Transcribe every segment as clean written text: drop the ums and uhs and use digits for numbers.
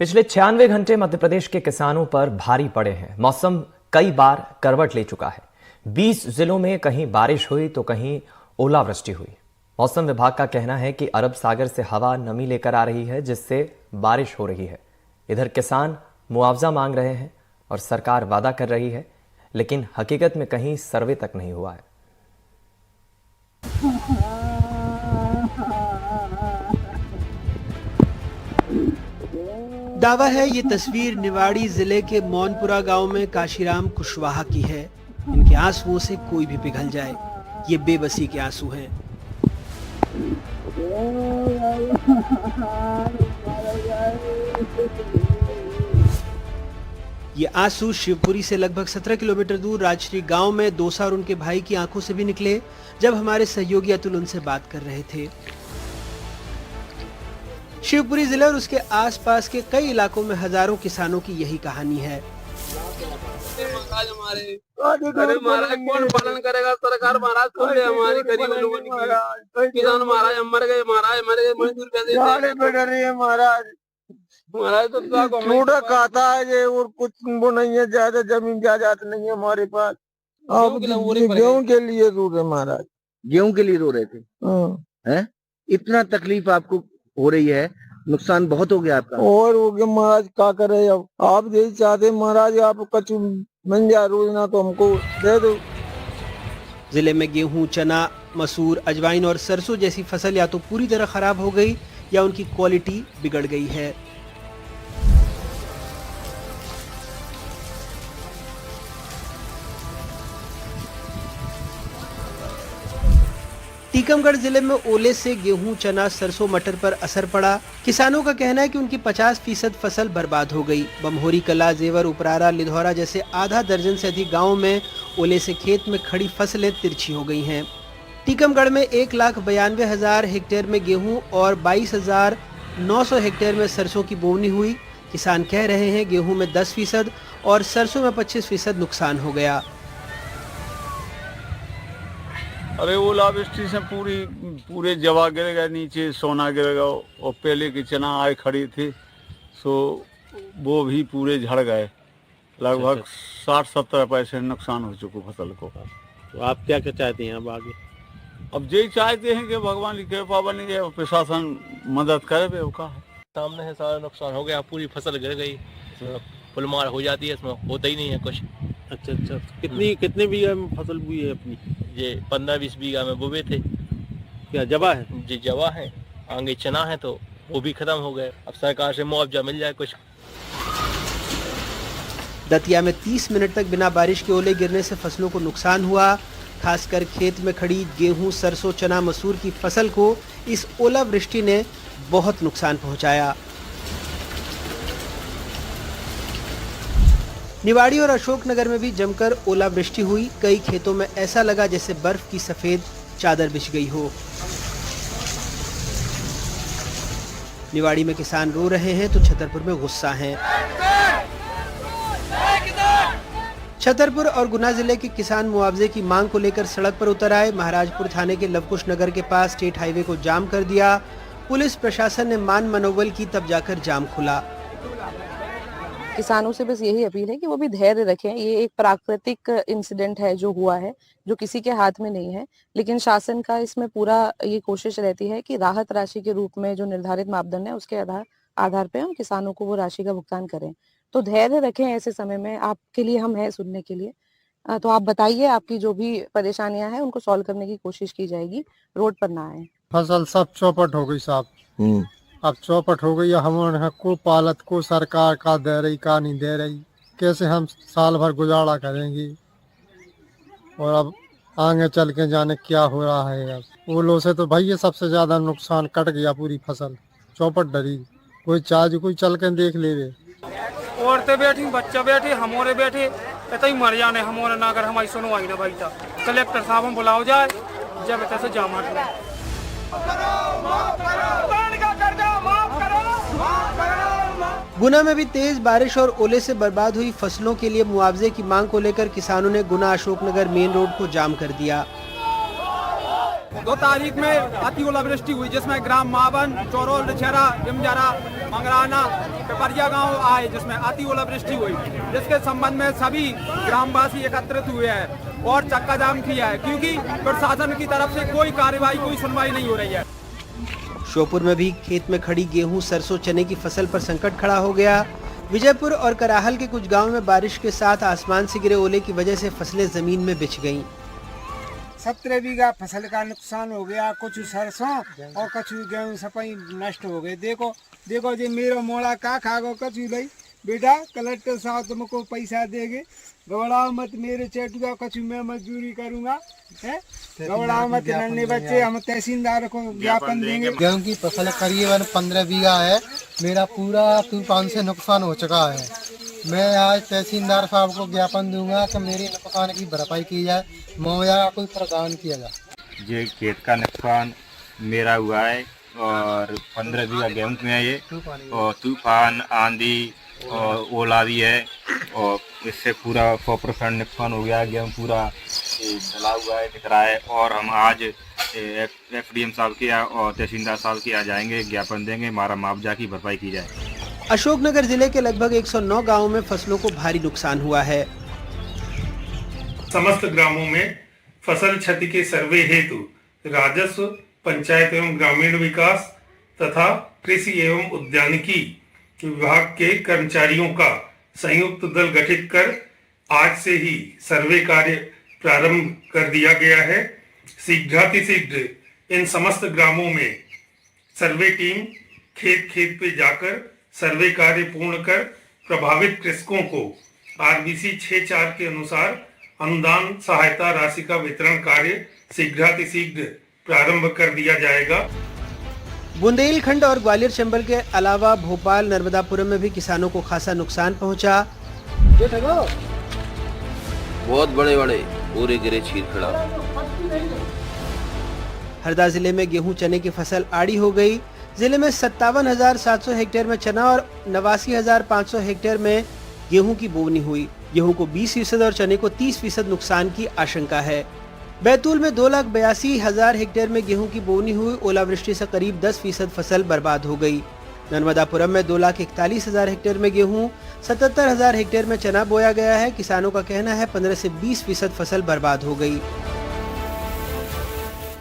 पिछले 96 घंटे मध्य प्रदेश के किसानों पर भारी पड़े हैं। मौसम कई बार करवट ले चुका है। 20 जिलों में कहीं बारिश हुई तो कहीं ओलावृष्टि हुई। मौसम विभाग का कहना है कि अरब सागर से हवा नमी लेकर आ रही है, जिससे बारिश हो रही है। इधर किसान मुआवजा मांग रहे हैं और सरकार वादा कर रही है, लेकिन हकीकत में कहीं सर्वे तक नहीं हुआ है। दावा है ये तस्वीर निवाड़ी जिले के मौनपुरा गांव में काशीराम कुशवाहा की है। इनके आंसुओं से कोई भी पिघल जाए, ये बेबसी के आंसू हैं। ये आंसू शिवपुरी से लगभग 17 किलोमीटर दूर राजश्री गांव में दोसा और उनके भाई की आंखों से भी निकले, जब हमारे सहयोगी अतुल उनसे बात कर रहे थे। शिवपुरी जिले और उसके आसपास के कई इलाकों में हजारों किसानों की यही कहानी है। कौन पालन करेगा? सरकार महाराज सुन ले हमारी गरीब लोगों की। किसान महाराज मर गए, मर गए, मजदूर पैसे महाराज तो छोटा खाता है ये, और कुछ वो नहीं है, ज्यादा जमीन जायदाद नहीं है हमारे पास। अब गेहूं के लिए रो रहे महाराज, गेहूं के लिए रो रहे थे हैं? इतना तकलीफ आपको हो रही है, नुकसान बहुत हो गया आपका। और हो गया महाराज, क्या करे अब। आप यही चाहते महाराज, आप कछु मिल जाए रोजना तो हमको दे दो। जिले में गेहूं, चना, मसूर, अजवाइन और सरसों जैसी फसल या तो पूरी तरह खराब हो गई या उनकी क्वालिटी बिगड़ गई है। टीकमगढ़ जिले में ओले से गेहूं, चना, सरसों, मटर पर असर पड़ा। किसानों का कहना है कि उनकी 50% फसल बर्बाद हो गई। बमहोरी कला, जेवर, उपरारा, लिधौरा जैसे आधा दर्जन से अधिक गांवों में ओले से खेत में खड़ी फसलें तिरछी हो गई हैं। टीकमगढ़ में 1,92,000 हेक्टेयर में गेहूं और 22,900 हेक्टेयर में सरसों की बोवनी हुई। किसान कह रहे हैं गेहूं में 10% और सरसों में 25% नुकसान हो गया। अरे ओलावृष्टि से पूरे जवा गिर गए, नीचे सोना गिर गया, और पहले की चना आए खड़ी थी सो वो भी पूरे झड़ गए। लगभग 60-70 पैसे नुकसान हो चुके फसल को। तो आप क्या क्या चाहते हैं अब आगे? अब यही चाहते हैं कि भगवान की कृपा बनी है, प्रशासन मदद करे। का सामने है, सारा नुकसान हो गया, पूरी फसल गिर गई, पुलमार हो जाती है, इसमें होता ही नहीं है कुछ। अच्छा, कितने बीघा में फसल बुई है अपनी? ये 15-20 बीघा में बोए थे। क्या जवा है? जी जवा है, आगे चना है तो वो भी खत्म हो गए। अब सरकार से मुआवजा मिल जाए कुछ। दतिया में 30 मिनट तक बिना बारिश के ओले गिरने से फसलों को नुकसान हुआ। खासकर खेत में खड़ी गेहूं, सरसों, चना, मसूर की फसल को इस ओलावृष्टि ने बहुत नुकसान पहुंचाया। निवाड़ी और अशोकनगर में भी जमकर ओलावृष्टि हुई। कई खेतों में ऐसा लगा जैसे बर्फ की सफेद चादर बिछ गई हो। निवाड़ी में किसान रो रहे हैं तो छतरपुर में गुस्सा हैं। छतरपुर और गुना जिले के किसान मुआवजे की मांग को लेकर सड़क पर उतर आए। महाराजपुर थाने के लवकुश नगर के पास स्टेट हाईवे को जाम कर दिया। पुलिस प्रशासन ने मान मनोबल की, तब जाकर जाम खुला। किसानों से बस यही अपील है कि वो भी धैर्य रखें। ये एक प्राकृतिक इंसिडेंट है जो हुआ है, जो किसी के हाथ में नहीं है, लेकिन शासन का इसमें पूरा ये कोशिश रहती है कि राहत राशि के रूप में जो निर्धारित मापदंड है उसके आधार पे हम किसानों को वो राशि का भुगतान करें। तो धैर्य रखें ऐसे समय में, आपके लिए हम हैं सुनने के लिए। तो आप बताइए, आपकी जो भी परेशानियां हैं उनको सॉल्व करने की कोशिश की जाएगी, रोड पर ना आए। फसल सब चौपट हो गई साहब। अब चौपट हो गई, हमारे को पालत को सरकार का दे रही, का नहीं दे रही, कैसे हम साल भर गुजारा करेंगे। और अब आगे चल के जाने क्या हो रहा है। अब ओलों से तो भैया सबसे ज्यादा नुकसान, कट गया पूरी फसल, चौपट डरी। कोई चार्ज कोई चल के देख ले। औरतें बैठी, बच्चा बैठे, हमारे बैठे, ऐसा ही मर जाने हमारे ना, अगर हमारी सुनवाई ना भाई था। कलेक्टर साहब हम बुलाओ जाए, जब ऐसे जाम हट गुना में भी तेज बारिश और ओले से बर्बाद हुई फसलों के लिए मुआवजे की मांग को लेकर किसानों ने गुना अशोकनगर मेन रोड को जाम कर दिया। 2 तारीख में अति ओलावृष्टि हुई जिसमें ग्राम मावन, चौरोल, रिछेरा, इमजरा, मंगराना, पिपरिया गांव आए जिसमें अति ओलावृष्टि हुई, जिसके संबंध में सभी ग्रामवासी एकत्रित हुए हैं और चक्का जाम किया है क्योंकि प्रशासन की तरफ से कोई कार्रवाई, कोई सुनवाई नहीं हो रही है। श्योपुर में भी खेत में खड़ी गेहूं, सरसों, चने की फसल पर संकट खड़ा हो गया। विजयपुर और कराहल के कुछ गांवों में बारिश के साथ आसमान से गिरे ओले की वजह से फसलें जमीन में बिछ गईं। 17 बीघा फसल का नुकसान हो गया, कुछ सरसों और कुछ गेहूं सपाई नष्ट हो गए। देखो जी मेरा मोड़ा का खागो कछु लई बेटा, कलेक्टर साहब तुमको पैसा देंगे, घबराओ मत मेरे चेटुआ, कछु मैं मजदूरी करूंगा, है घबराओ मत, नन्हे बच्चे, हम तहसीलदार को ज्ञापन देंगे। गेहूं की फसल करीबन 15 बीघा है, मेरा पूरा तूफान से नुकसान हो चुका है। मैं आज तहसीलदार साहब को ज्ञापन दूंगा कि मेरे नुकसान की भरपाई की जाए, मुआवजा कोई प्रदान किया जाए। ये खेत का नुकसान मेरा हुआ है और 15 बीघा गेहूँ में है ये, और तूफान, आंधी और ओला भी है और इससे पूरा 100% नुकसान हो गया। गेहूँ पूरा जला हुआ है, दिख रहा है। और हम आज एफडीएम साहब के यहाँ और तहसीलदार साहब के यहाँ जाएंगे, ज्ञापन देंगे, हमारा मुआवजा की भरपाई की जाए। अशोकनगर जिले के लगभग 109 गांवों में फसलों को भारी नुकसान हुआ है। समस्त ग्रामों में फसल क्षति के सर्वे हेतु राजस्व, पंचायत एवं ग्रामीण विकास तथा कृषि एवं उद्यानिकी विभाग के कर्मचारियों का संयुक्त दल गठित कर आज से ही सर्वे कार्य प्रारंभ कर दिया गया है। शीघ्रातिशीघ्र इन समस्त ग्रामों में सर्वे टीम खेत खेत पे जाकर सर्वे कार्य पूर्ण कर प्रभावित कृषकों को आरबीसी 6(4) के अनुसार अनुदान सहायता राशि का वितरण कार्य शीघ्रातिशीघ्र प्रारंभ कर दिया जाएगा। बुंदेलखंड और ग्वालियर चंबल के अलावा भोपाल, नर्मदापुरम में भी किसानों को खासा नुकसान पहुंचा। बहुत बड़े बड़े पूरे गिरे चीर खड़ा। हरदा जिले में गेहूं, चने की फसल आड़ी हो गई। जिले में 57,700 हेक्टेयर में चना और 89,500 हेक्टेयर में गेहूं की बोवनी हुई। गेहूं को 20% और चने को 30% नुकसान की आशंका है। बैतूल में 2,82,000 हेक्टेयर में गेहूं की बोवनी हुई। ओलावृष्टि से करीब 10% फसल बर्बाद हो गई। नर्मदापुरम में 2,41,000 हेक्टेयर में गेहूं, 77,000 हेक्टेयर में चना बोया गया है। किसानों का कहना है 15 से 20% फसल बर्बाद हो गई।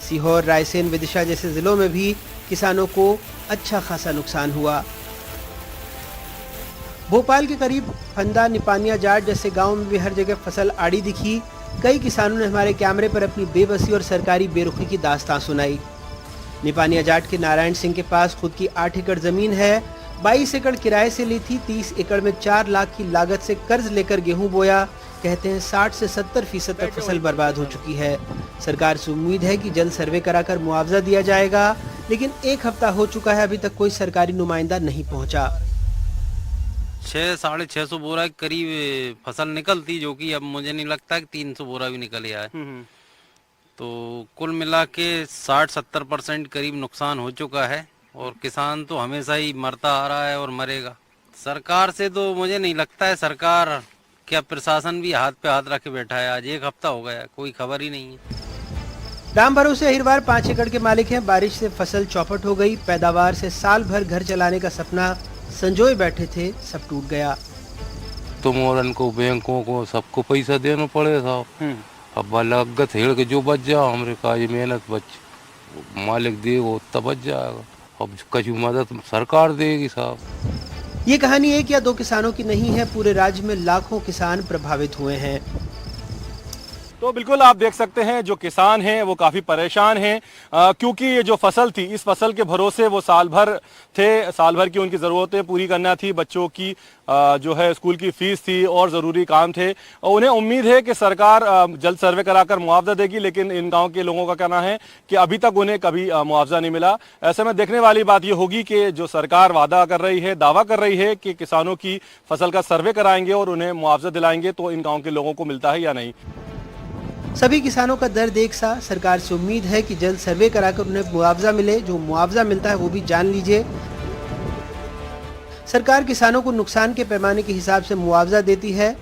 सीहोर, रायसेन, विदिशा जैसे जिलों में भी किसानों को अच्छा खासा नुकसान हुआ। भोपाल के करीब फंदा, निपानिया जाट जैसे गांव में भी हर जगह फसल आड़ी दिखी। कई किसानों ने हमारे कैमरे पर अपनी बेबसी और सरकारी बेरुखी की दास्तां सुनाई। निपानिया जाट के नारायण सिंह के पास खुद की 8 एकड़ जमीन है। 22 एकड़ किराए से ली थी। 30 एकड़ में 4 लाख की लागत से कर्ज लेकर गेहूं बोया। कहते हैं 60 से 70% तक फसल बर्बाद हो चुकी है। सरकार से उम्मीद है कि जल्द सर्वे कराकर मुआवजा दिया जाएगा, लेकिन 1 हफ्ता हो चुका है, अभी तक कोई सरकारी नुमाइंदा नहीं पहुंचा। 600-650 बोरा के करीब फसल निकलती, जो कि अब मुझे नहीं लगता कि 300 बोरा भी निकल आया है। तो कुल मिला के 60-70% करीब नुकसान हो चुका है और किसान तो हमेशा ही मरता आ रहा है और मरेगा। सरकार से तो मुझे नहीं लगता है, सरकार क्या प्रशासन भी हाथ पे हाथ रखे बैठा है। आज 1 हफ्ता हो गया, कोई खबर ही नहीं है। राम भरोसे अहिरवार 5 एकड़ के मालिक हैं। बारिश से फसल चौपट हो गई। पैदावार से साल भर घर चलाने का सपना संजोए बैठे थे, सब टूट गया। तुम और इनको बैंकों को सबको पैसा देना पड़े साहब। अब लागत हेड़ के जो बच जा, हमरे का ये मेहनत बच मालिक देगा तब बच जाएगा। अब कछु मदद सरकार देगी साहब। ये कहानी 1 या 2 किसानों की नहीं है, पूरे राज्य में लाखों किसान प्रभावित हुए हैं। तो बिल्कुल आप देख सकते हैं जो किसान हैं वो काफ़ी परेशान हैं, क्योंकि ये जो फसल थी, इस फसल के भरोसे वो साल भर थे। साल भर की उनकी ज़रूरतें पूरी करना थी, बच्चों की जो है स्कूल की फीस थी और ज़रूरी काम थे। और उन्हें उम्मीद है कि सरकार जल्द सर्वे कराकर मुआवजा देगी, लेकिन इन गांव के लोगों का कहना है कि अभी तक उन्हें कभी मुआवजा नहीं मिला। ऐसे में देखने वाली बात ये होगी कि जो सरकार वादा कर रही है, दावा कर रही है कि किसानों की फसल का सर्वे कराएंगे और उन्हें मुआवजा दिलाएंगे, तो इन गाँव के लोगों को मिलता है या नहीं। सभी किसानों का दर्द एक सा। सरकार से उम्मीद है कि जल्द सर्वे कराकर उन्हें मुआवजा मिले। जो मुआवजा मिलता है वो भी जान लीजिए। सरकार किसानों को नुकसान के पैमाने के हिसाब से मुआवजा देती है।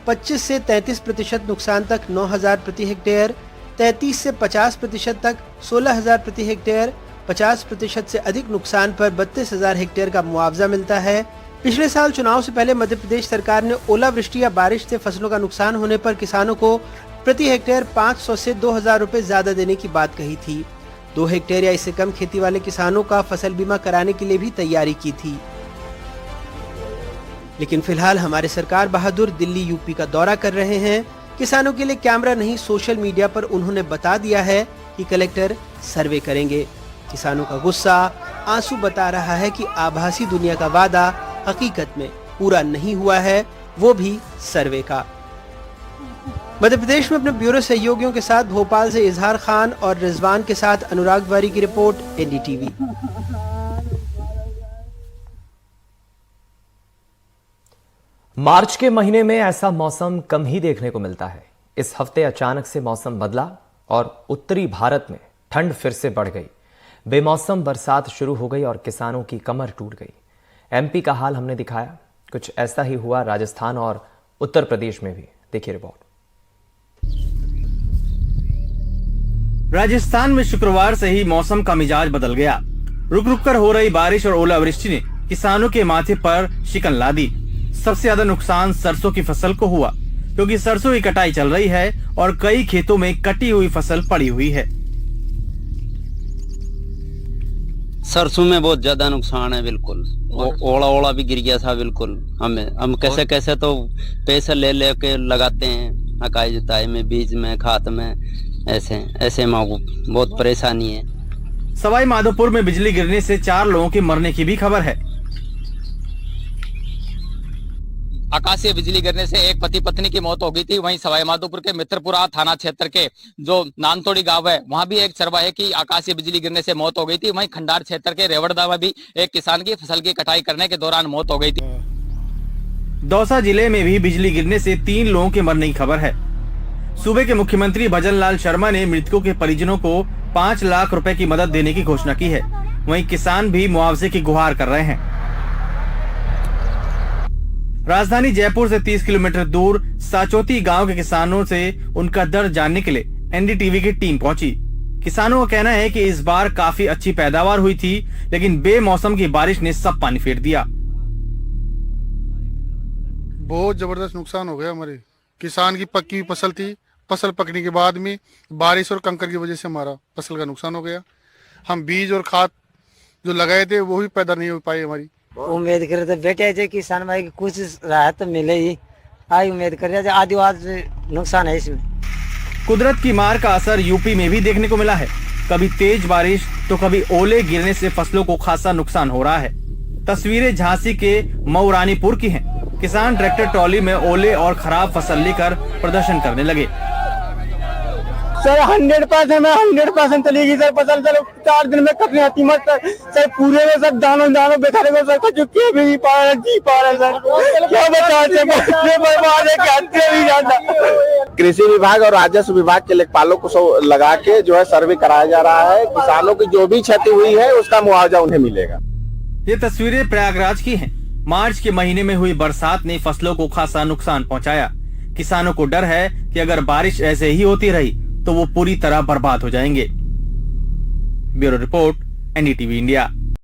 25 से 33% नुकसान तक 9,000 प्रति हेक्टेयर, 33 से 50% तक 16,000 प्रति हेक्टेयर, 50% से अधिक नुकसान पर 32,000 हेक्टेयर का मुआवजा मिलता है। पिछले साल चुनाव से पहले मध्य प्रदेश सरकार ने ओलावृष्टि या बारिश से फसलों का नुकसान होने पर किसानों को प्रति हेक्टेयर 500 से 2,000 रुपए ज्यादा देने की बात कही थी। 2 हेक्टेयर या इससे कम खेती वाले किसानों का फसल बीमा कराने के लिए भी तैयारी की थी। लेकिन फिलहाल हमारे सरकार बहादुर दिल्ली यूपी का दौरा कर रहे हैं। किसानों के लिए कैमरा नहीं, सोशल मीडिया पर उन्होंने बता दिया है कि कलेक्टर सर्वे करेंगे। किसानों का गुस्सा आंसू बता रहा है कि आभासी दुनिया का वादा हकीकत में पूरा नहीं हुआ है, वो भी सर्वे का। मध्य प्रदेश में अपने ब्यूरो सहयोगियों के साथ भोपाल से इजहार खान और रिजवान के साथ अनुराग वारी की रिपोर्ट, एनडीटीवी। मार्च के महीने में ऐसा मौसम कम ही देखने को मिलता है। इस हफ्ते अचानक से मौसम बदला और उत्तरी भारत में ठंड फिर से बढ़ गई। बेमौसम बरसात शुरू हो गई और किसानों की कमर टूट गई। एमपी का हाल हमने दिखाया, कुछ ऐसा ही हुआ राजस्थान और उत्तर प्रदेश में भी। देखिए रिपोर्ट। राजस्थान में शुक्रवार से ही मौसम का मिजाज बदल गया। रुक रुक कर हो रही बारिश और ओलावृष्टि ने किसानों के माथे पर शिकन ला दी। सबसे ज्यादा नुकसान सरसों की फसल को हुआ, क्योंकि सरसों की कटाई चल रही है और कई खेतों में कटी हुई फसल पड़ी हुई है। सरसों में बहुत ज्यादा नुकसान है, बिल्कुल ओला भी गिर गया था। बिल्कुल हम कैसे कैसे तो पैसे ले लेके लगाते हैं, अकाई जुताई में, बीज में, खाद में, ऐसे बहुत परेशानी है। सवाई माधोपुर में बिजली गिरने से 4 लोगों के मरने की भी खबर है। आकाशीय बिजली गिरने से एक पति पत्नी की मौत हो गई थी। वहीं सवाई माधोपुर के मित्रपुरा थाना क्षेत्र के जो नानतोड़ी गांव है, वहां भी एक चरवाहे की आकाशीय बिजली गिरने से मौत हो गई थी। वहीं खंडार क्षेत्र के रेवड़दा में भी एक किसान की फसल की कटाई करने के दौरान मौत हो गई थी। दौसा जिले में भी बिजली गिरने से 3 लोगों के मरने की खबर है। सूबे के मुख्यमंत्री भजन लाल शर्मा ने मृतकों के परिजनों को 5 लाख रुपए की मदद देने की घोषणा की है। वहीं किसान भी मुआवजे की गुहार कर रहे हैं। राजधानी जयपुर से 30 किलोमीटर दूर साचोती गांव के किसानों से उनका दर्द जानने के लिए एनडीटीवी की टीम पहुंची। किसानों का कहना है कि इस बार काफी अच्छी पैदावार हुई थी, लेकिन बेमौसम की बारिश ने सब पानी फेर दिया। बहुत जबरदस्त नुकसान हो गया। हमारे किसान की पक्की हुई फसल थी, फसल पकने के बाद में बारिश और कंकर की वजह से हमारा फसल का नुकसान हो गया। हम बीज और खाद जो लगाए थे वो भी पैदा नहीं हो पाए। हमारी उम्मीद कर रहे थे बेटे जे किसान भाई की कुछ राहत तो मिले ही, आई उम्मीद कर रहे थे। आदिवासी नुकसान है इसमें। कुदरत की मार का असर यूपी में भी देखने को मिला है। कभी तेज बारिश तो कभी ओले गिरने से फसलों को खासा नुकसान हो रहा है। तस्वीरें झांसी के मऊरानीपुर की हैं। किसान ट्रैक्टर ट्रॉली में ओले और खराब फसल लेकर प्रदर्शन करने लगे। सर 100% चलेगी सर फसल। सर 4 दिन में कटने आती मत सर, पूरे में सब दानों बेचारे को सर कुछ के भी पा रहे सर, क्या बताते बर्बाद है। कृषि विभाग और राजस्व विभाग के लेखपालों को लगा के जो है सर्वे कराया जा रहा है। किसानों की जो भी क्षति हुई है उसका मुआवजा उन्हें मिलेगा। ये तस्वीरें प्रयागराज की हैं। मार्च के महीने में हुई बरसात ने फसलों को खासा नुकसान पहुंचाया। किसानों को डर है कि अगर बारिश ऐसे ही होती रही तो वो पूरी तरह बर्बाद हो जाएंगे। Bureau report, NDTV India.